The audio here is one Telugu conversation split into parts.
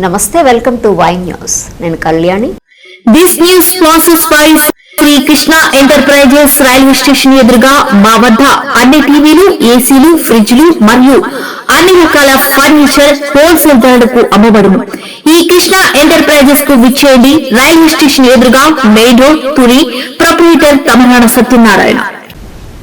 నమస్తే, వెల్కమ్ టు వై న్యూస్. నేను Kalyani. This news sponsors by Shri Krishna enterprises. Railway station ఎదురుగా మా వద్ద అన్ని టీవీలు, ఏసీలు, ఫ్రిడ్జ్లు మరియు అన్ని రకాల ఫర్నిచర్ హోల్సేల్ ధరలకు అమ్మబడును. ఈ కృష్ణ ఎంటర్ప్రైజెస్ కు విచ్చేయండి. రైల్వే స్టేషన్ ఎదురుగా, main road, Tuni. Proprietor Tamil Nadu Satyanarayana.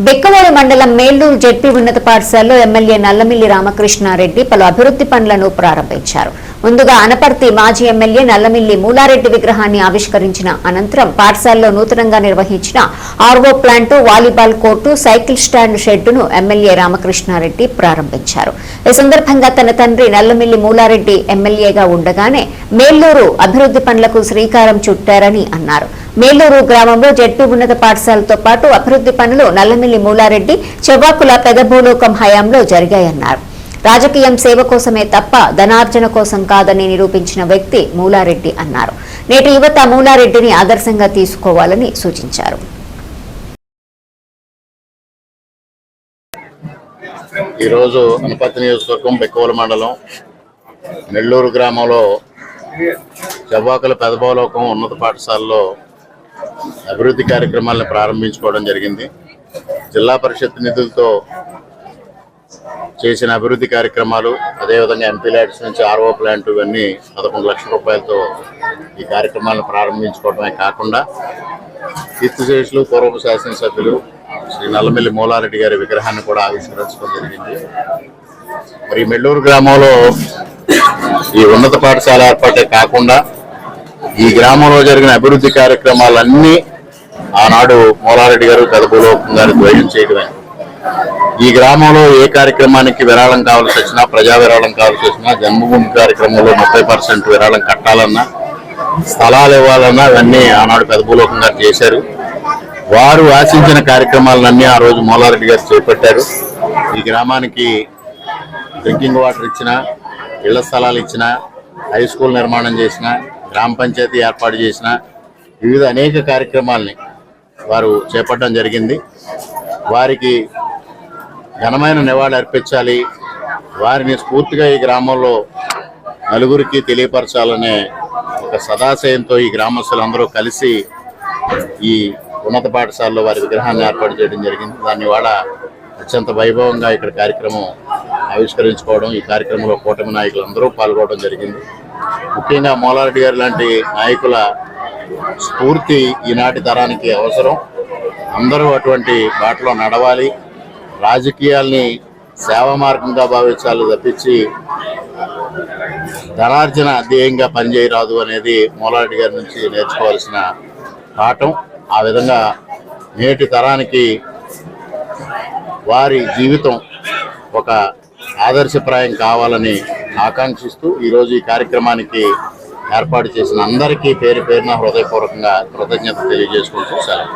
Bikkavolu మండలం మేల్లూరు జెడ్పీ ఉన్నత పాఠశాలలో ఎమ్మెల్యే నల్లమిల్లి రామకృష్ణారెడ్డి పలు అభివృద్ధి పనులను ప్రారంభించారు. ముందుగా అనపర్తి మాజీ ఎమ్మెల్యే నల్లమిల్లి మూలారెడ్డి విగ్రహాన్ని ఆవిష్కరించిన అనంతరం పాఠశాలలో నూతనంగా నిర్వహించిన RO plant, volleyball court, cycle stand షెడ్డును ఎమ్మెల్యే రామకృష్ణారెడ్డి ప్రారంభించారు. ఈ సందర్భంగా తన తండ్రి నల్లమిల్లి మూలారెడ్డి ఎమ్మెల్యేగా ఉండగానే మేల్లూరు అభివృద్ధి పనులకు శ్రీకారం చుట్టారని అన్నారు. మేల్లూరు గ్రామంలో జెడ్పీ ఉన్నత పాఠశాలతో పాటు అభివృద్ధి పనులు నల్లమిల్లి మూలారెడ్డి చెవ్వాకుల పెదభూలోకం హయాంలో జరిగాయన్నారు. రాజకీయం సేవ కోసమే తప్ప ధనార్జన కోసం కాదని నిరూపించిన వ్యక్తి మూలారెడ్డి అన్నారు. నేటి యువత మూలారెడ్డిని ఆదర్శంగా తీసుకోవాలని సూచించారు. ఈరోజు అనపర్తి నియోజకవర్గం బెక్కవోలు మండలం నెల్లూరు గ్రామంలో చెవ్వాకుల పెదభూలోకం ఉన్నత పాఠశాలలో అభివృద్ధి కార్యక్రమాలను ప్రారంభించుకోవడం జరిగింది. జిల్లా పరిషత్ నిధులతో చేసిన అభివృద్ధి కార్యక్రమాలు, అదేవిధంగా ఎంపీ ల్యాడ్స్ నుంచి ఆర్ఓ ప్లాంట్ ఇవన్నీ 11 లక్షల రూపాయలతో ఈ కార్యక్రమాలను ప్రారంభించుకోవడమే కాకుండా కీర్తిశేషులు పూర్వపు శాసనసభ్యులు శ్రీ నల్లమిల్లి మూలారెడ్డి గారి విగ్రహాన్ని కూడా ఆవిష్కరించడం జరిగింది. మరి మెల్లూరు గ్రామంలో ఈ ఉన్నత పాఠశాల ఏర్పాటే కాకుండా ఈ గ్రామంలో జరిగిన అభివృద్ధి కార్యక్రమాలన్నీ ఆనాడు మూలారెడ్డి గారు, పెదభూలోకం గారు ద్వయం చేయడమే. ఈ గ్రామంలో ఏ కార్యక్రమానికి విరాళం కావాల్సి వచ్చినా, ప్రజా విరాళం కావాల్సి వచ్చినా, జన్మభూమి కార్యక్రమంలో 30% విరాళం కట్టాలన్నా, స్థలాలు ఇవ్వాలన్నా ఇవన్నీ ఆనాడు పెదభూలోకం గారు చేశారు. వారు ఆశించిన కార్యక్రమాలన్నీ ఆ రోజు మూలారెడ్డి గారు చేపట్టారు. ఈ గ్రామానికి డ్రింకింగ్ వాటర్ ఇచ్చిన, ఇళ్ల స్థలాలు ఇచ్చిన, హై స్కూల్ నిర్మాణం చేసిన, గ్రామ పంచాయతీ ఏర్పాటు చేసిన వివిధ అనేక కార్యక్రమాలని వారు చేపట్టడం జరిగింది. వారికి ఘనమైన నివాళి అర్పించాలి, వారిని స్ఫూర్తిగా ఈ గ్రామంలో నలుగురికి తెలియపరచాలనే ఒక సదాశయంతో ఈ గ్రామస్తులందరూ కలిసి ఈ ఉన్నత పాఠశాలలో వారి విగ్రహాన్ని ఏర్పాటు చేయడం జరిగింది. దాన్ని వాళ్ళ అత్యంత వైభవంగా ఇక్కడ కార్యక్రమం ఆవిష్కరించుకోవడం, ఈ కార్యక్రమంలో కూటమి నాయకులందరూ పాల్గొనడం జరిగింది. ముఖ్యంగా మూలారెడ్డి గారు లాంటి నాయకుల స్ఫూర్తి ఈనాటి తరానికి అవసరం. అందరూ అటువంటి బాటలో నడవాలి, రాజకీయాల్ని సేవా మార్గంగా భావించాలి తప్పించి ధనార్జన ధ్యేయంగా పనిచేయరాదు అనేది మూలారెడ్డి గారి నుంచి నేర్చుకోవాల్సిన పాఠం. ఆ విధంగా నేటి తరానికి వారి జీవితం ఒక ఆదర్శప్రాయం కావాలని ఆకాంక్షిస్తూ ఈరోజు ఈ కార్యక్రమానికి ఏర్పాటు చేసిన అందరికీ పేరు పేరున హృదయపూర్వకంగా కృతజ్ఞత తెలియజేసుకుంటూ సెలవు.